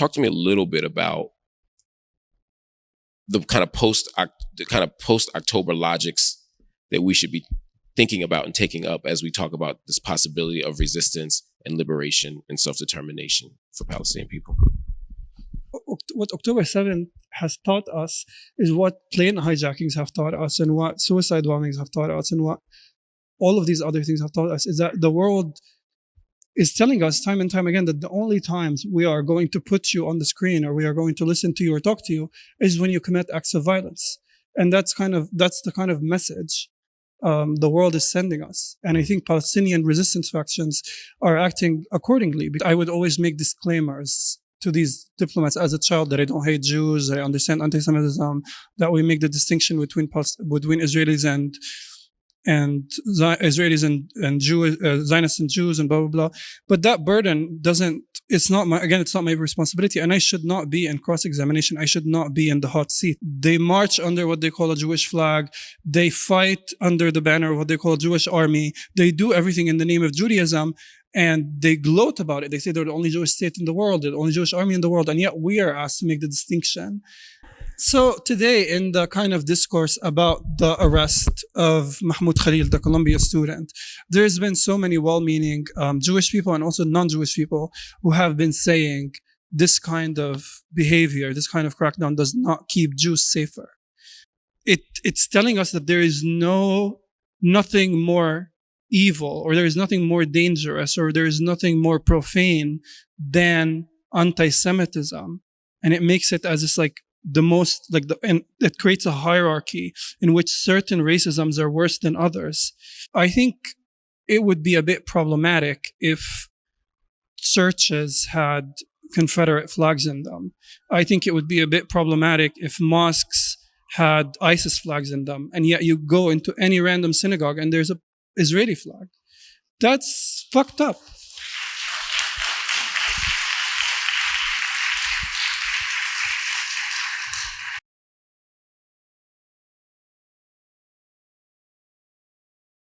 talk to me a little bit about the kind of post-October logics that we should be thinking about and taking up as we talk about this possibility of resistance and liberation and self-determination for Palestinian people. What October 7th has taught us is what plane hijackings have taught us, and what suicide bombings have taught us, and what all of these other things have taught us, is that the world is telling us time and time again that the only times we are going to put you on the screen, or we are going to listen to you or talk to you, is when you commit acts of violence. And that's the kind of message the world is sending us. And I think Palestinian resistance factions are acting accordingly. I would always make disclaimers to these diplomats as a child that I don't hate Jews, that I understand antisemitism, that we make the distinction between Israelis and Israelis and Jewish, Zionists and Jews and blah, blah, blah. But that burden it's not my responsibility, and I should not be in cross-examination. I should not be in the hot seat. They march under what they call a Jewish flag. They fight under the banner of what they call a Jewish army. They do everything in the name of Judaism, and they gloat about it. They say they're the only Jewish state in the world, they're the only Jewish army in the world, and yet we are asked to make the distinction. So today, in the kind of discourse about the arrest of Mahmoud Khalil, the Columbia student, there's been so many well-meaning Jewish people and also non-Jewish people who have been saying this kind of behavior, this kind of crackdown does not keep Jews safer. It's telling us that there is nothing more evil, or there is nothing more dangerous, or there is nothing more profane than anti-Semitism. And it makes it as this and it creates a hierarchy in which certain racisms are worse than others. I think it would be a bit problematic if churches had Confederate flags in them. I think it would be a bit problematic if mosques had ISIS flags in them, and yet you go into any random synagogue and there's a Israeli flag. That's fucked up.